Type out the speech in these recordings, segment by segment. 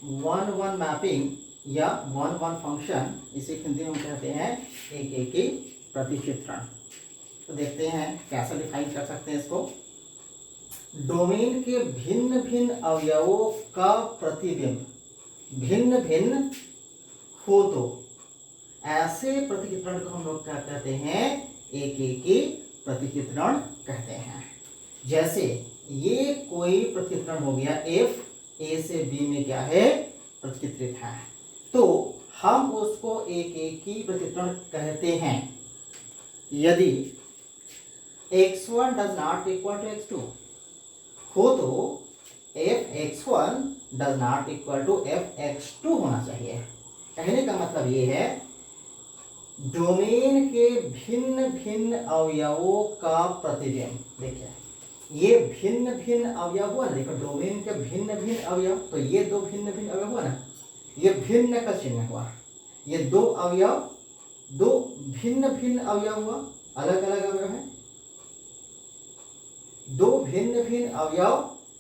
One one mapping या one one function, इसे हिंदी में कहते हैं एकेकी प्रतिचित्रण। तो देखते हैं कैसे डिफाइन कर सकते हैं इसको। डोमेन के भिन्न भिन्न अवयवों का प्रतिबिंब भिन्न भिन्न हो तो ऐसे प्रतिचित्रण को हम लोग क्या कहते हैं, एकेकी प्रतिचित्रण कहते हैं। जैसे ये कोई प्रतिचित्रण हो गया, एफ ए से बी में क्या है, प्रतिचित्रित है, तो हम उसको एकेकी प्रतिचित्रण कहते हैं यदि x1 does not equal to x2 हो तो f(x1) does not equal to f(x2) होना चाहिए। कहने का मतलब ये है डोमेन के भिन्न भिन्न अवयवों का प्रतिबिंब। देखिए ये भिन्न भिन्न अवयव हुआ ना, देखो डोमेन के भिन्न भिन्न अवयव, तो ये दो भिन्न भिन्न अवयव हुआ ना, ये भिन्न का चिन्ह हुआ, ये दो अवयव दो भिन्न भिन्न अवयव हुआ, अलग अलग अवयव है, दो भिन्न भिन्न अवयव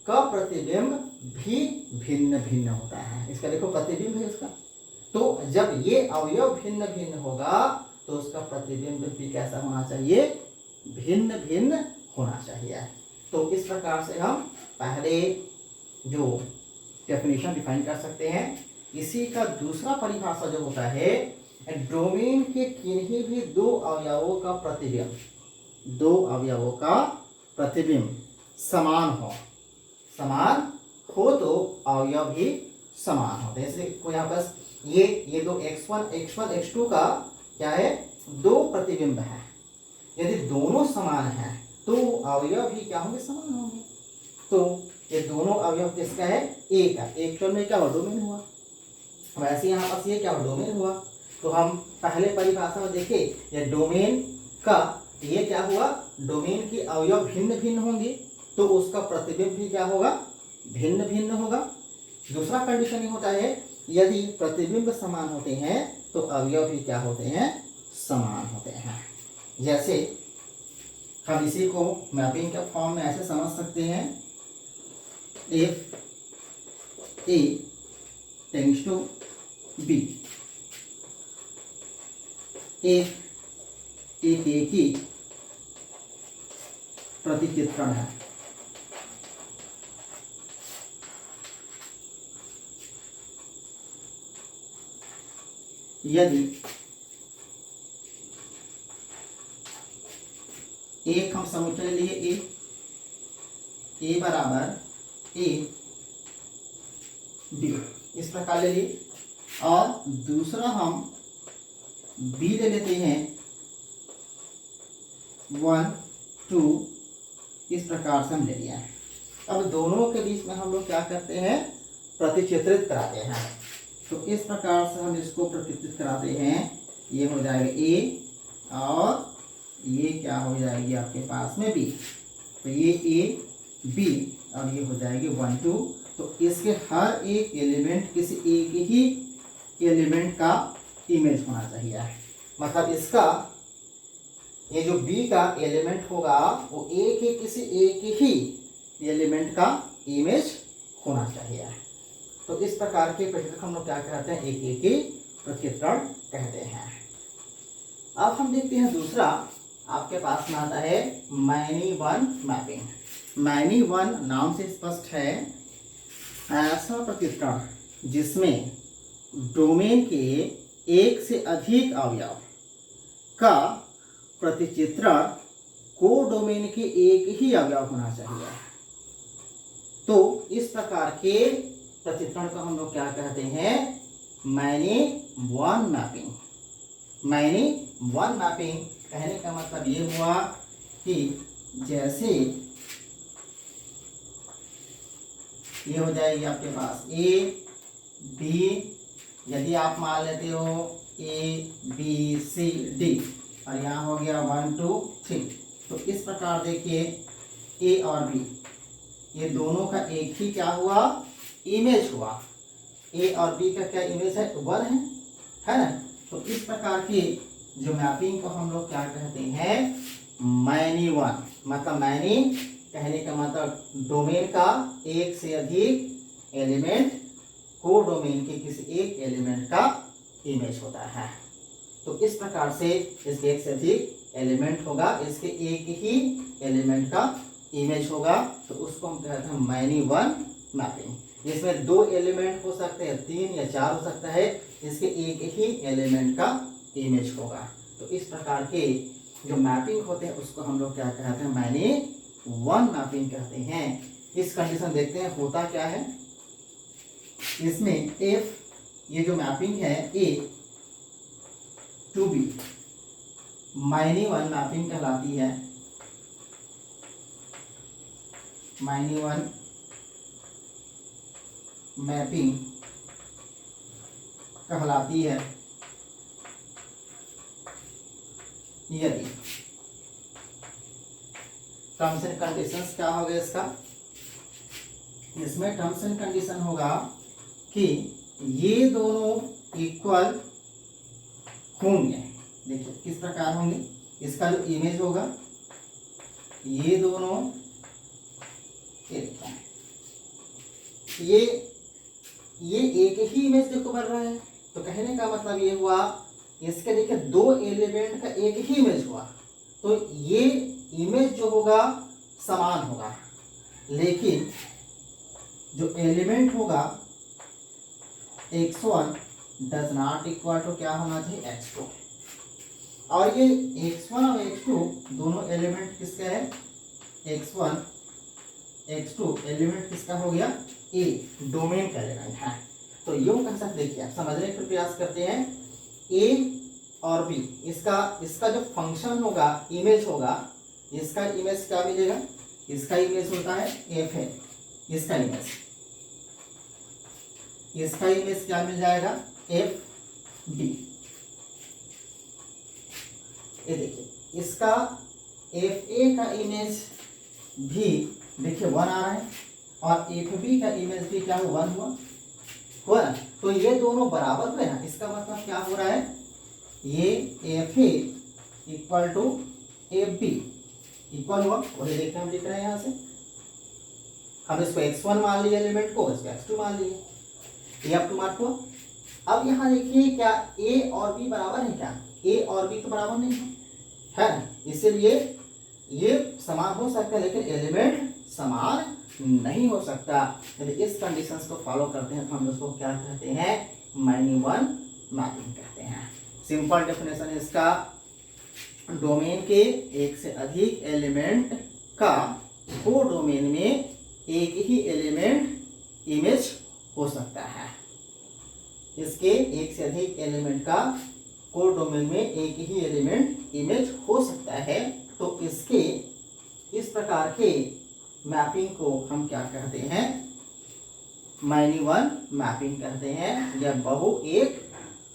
का प्रतिबिंब भी भिन्न भिन्न होता है। इसका देखो प्रतिबिंब है इसका, तो जब ये अवयव भिन्न भिन्न होगा तो उसका प्रतिबिंब भी कैसा होना चाहिए, भिन्न भिन्न होना चाहिए। तो इस प्रकार से हम पहले जो डेफिनेशन डिफाइन कर सकते हैं। इसी का दूसरा परिभाषा जो होता है, डोमेन के किन्हीं भी दो अवयवों का प्रतिबिंब, दो अवयवों का प्रतिबिंब समान हो तो अवयव भी समान होते हैं। जैसे कोई यहाँ बस ये दो x1 x2 का क्या है, दो प्रतिबिंब है, यदि दोनों समान हैं तो अवयव भी क्या होंगे, समान होंगे। तो ये दोनों अवयव किसका है, ए का, एक्चुअल में क्या हुआ, डोमेन हुआ, वैसे यहाँ पास ये क्या हुआ, डोमेन हुआ। तो हम पहले परिभाषा में देखें, ये डोमेन का ये क्या हुआ, डोमेन के अवयव भिन्न भिन्न होंगे तो उसका प्रतिबिंब भी क्या होगा, भिन्न भिन्न होगा। दूसरा कंडीशन ये होता है यदि प्रतिबिंब समान होते हैं तो अवयव भी क्या होते हैं, समान होते हैं। जैसे हम इसी को मैपिंग के फॉर्म में ऐसे समझ सकते हैं, if A tends to B, एक एकेकी प्रतिचित्रण है। यदि एक हम समुच्चय ले लिए ए बराबर ए बी, इस प्रकार ले लिए, और दूसरा हम बी ले लेते हैं 1 2, इस प्रकार से हम ले लिया है। अब दोनों के बीच में हम लोग क्या करते हैं, प्रतिचित्रित कराते हैं। तो इस प्रकार से हम इसको प्रतिचित्रित कराते हैं, ये हो जाएगा ए और ये क्या हो जाएगी आपके पास में बी, तो ये ए बी और ये हो जाएगी 1 2। तो इसके हर एक एलिमेंट किसी एक ही एलिमेंट का इमेज होना चाहिए, मतलब इसका ये जो बी का एलिमेंट होगा वो किसी एक ही एलिमेंट का इमेज होना चाहिए। तो इस प्रकार के प्रतिचित्रण हम लोग क्या कहते हैं, एकेकी प्रतिचित्रण कहते हैं। अब हम देखते हैं दूसरा, आपके पास में आता है many one mapping. Many one नाम से स्पष्ट है ऐसा प्रतिचित्रण जिसमें डोमेन के एक से अधिक अवयव का प्रतिचित्रण को डोमेन के एक ही अवयव होना चाहिए। तो इस प्रकार के प्रतिचित्रण को हम लोग क्या कहते हैं, many one mapping. Many one mapping कहने का मतलब ये हुआ कि जैसे ये हो जाएगी आपके पास ए बी, यदि आप मान लेते हो ए बी सी डी, और यहाँ हो गया 1 2 3, तो इस प्रकार देखिए ए और बी ये दोनों का एक ही क्या हुआ, इमेज हुआ। ए और बी का क्या इमेज है, 1 है ना। तो इस प्रकार की जो मैपिंग को हम लोग क्या कहते हैं, मैनी वन, मतलब मैनी कहने का मतलब डोमेन का एक से अधिक एलिमेंट कोडोमेन के किसी एक एलिमेंट का इमेज होता है। तो इस प्रकार से इसके एक से अधिक एलिमेंट होगा, इसके एक ही एलिमेंट का इमेज होगा, तो उसको हम कहते हैं मैनी वन मैपिंग। इसमें 2 एलिमेंट हो सकते हैं, 3 या 4 हो सकता है, इसके एक ही एलिमेंट का इमेज होगा। तो इस प्रकार के जो मैपिंग होते हैं उसको हम लोग क्या कहते हैं, मैनी वन मैपिंग कहते हैं। इस कंडीशन देखते हैं होता क्या है। इसमें एफ, ये जो मैपिंग है A to B many one mapping कहलाती है। मैनी वन मैपिंग कहलाती है यदि टर्म्स एंड कंडीशंस क्या होगा इसका, इसमें टर्म्स एंड कंडीशन होगा कि ये दोनों इक्वल होंगे। देखिए किस प्रकार होंगे, इसका जो इमेज होगा ये दोनों, ये एक ही इमेज देखो बन रहा है। तो कहने का मतलब ये हुआ, इसके देखिए 2 एलिमेंट का एक ही इमेज हुआ, तो ये इमेज जो होगा समान होगा, लेकिन जो एलिमेंट होगा x1 does not equal to क्या होना चाहिए, x2। और ये x1 और x2 दोनों एलिमेंट किसका है, x1 x2 एलिमेंट किसका हो गया, ए डोमेन का एलिमेंट है। तो यूं कह सकते, देखिए आप समझने का प्रयास करते हैं, ए और बी इसका जो फंक्शन होगा, इमेज होगा, इसका इमेज क्या मिलेगा, इसका इमेज होता है एफ है, इसका इमेज क्या मिल जाएगा, एफ बी। ये देखिए इसका एफ ए का इमेज भी देखिए 1 आ रहा है, और एफ बी का इमेज भी क्या हुआ, 1 हुआ ना। तो ये दोनों बराबर हुए ना, इसका मतलब क्या हो रहा है, ये F A equal to F B equal हुआ। और ये देखिए हम लिख रहे हैं यहाँ से, हम इसको x1 मान लिए एलिमेंट को, इसको x2 मान लिए, ये अप टू मार्क हुआ। अब यहाँ देखिए क्या a और b बराबर है क्या, a और b तो बराबर नहीं है ना, इसीलिए ये समान हो सकता है लेकिन एलिमेंट समान नहीं हो सकता। यदि इस कंडीशंस को फॉलो करते हैं तो हम उसको क्या कहते हैं, मैनी वन मैपिंग कहते हैं। सिंपल डेफिनेशन इसका, डोमेन के एक से अधिक एलिमेंट का को डोमेन में एक ही एलिमेंट इमेज हो सकता है। इसके एक से अधिक एलिमेंट का को डोमेन में एक ही एलिमेंट इमेज हो सकता है। तो इसके इस प्रकार के मैपिंग को हम क्या कहते हैं, मैनी वन मैपिंग कहते हैं, या बहु एक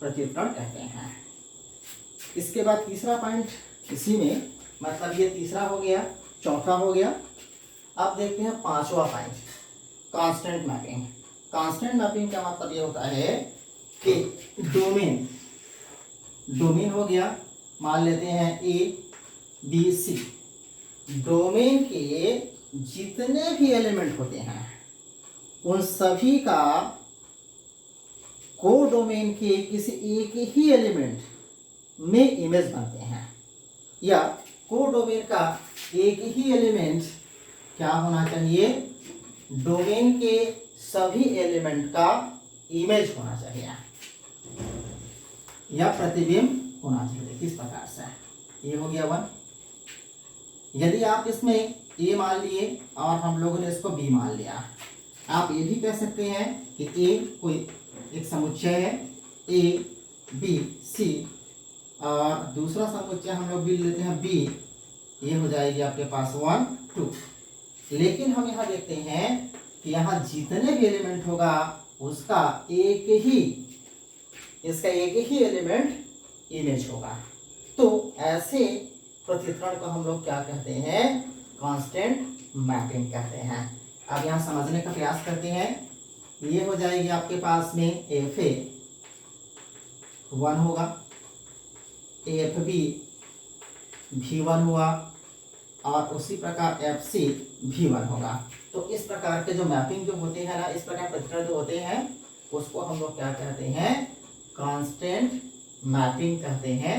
प्रतित्वरण कहते हैं। इसके बाद तीसरा पॉइंट इसी में, मतलब ये तीसरा हो गया, चौथा हो गया। अब देखते हैं 5वां point, constant mapping. Constant mapping का मतलब ये होता है कि डोमेन हो गया, मान लेते हैं ए बी सी, डोमेन के जितने भी एलिमेंट होते हैं उन सभी का को डोमेन के किसी एक ही एलिमेंट में इमेज बनते हैं, या को डोमेन का एक ही एलिमेंट क्या होना चाहिए, डोमेन के सभी एलिमेंट का इमेज होना चाहिए या प्रतिबिंब होना चाहिए। किस प्रकार से, ये हो गया 1। यदि आप इसमें ए मान लिए और हम लोगों ने इसको बी मान लिया, आप ये भी कह सकते हैं कि ए कोई एक समुच्चय है, ए बी सी, और दूसरा समुच्चय हम लोग भी लेते हैं बी, ये हो जाएगी आपके पास 1 2। लेकिन हम यहाँ देखते हैं कि यहाँ जितने भी एलिमेंट होगा उसका इसका एक ही एलिमेंट इमेज होगा। तो ऐसे प्रतित्वरण को हम लोग क्या कहते हैं, कांस्टेंट मैपिंग कहते हैं। अब यहाँ समझने का प्रयास करते हैं, ये हो जाएगी आपके पास में एफ ए 1 होगा, एफ बी भी 1 हुआ, और उसी प्रकार एफ सी भी 1 होगा। तो इस प्रकार के जो मैपिंग जो होते हैं ना, इस प्रकार प्रतित्वरण जो होते हैं उसको हम लोग क्या कहते हैं, कांस्टेंट मैपिंग कहते हैं।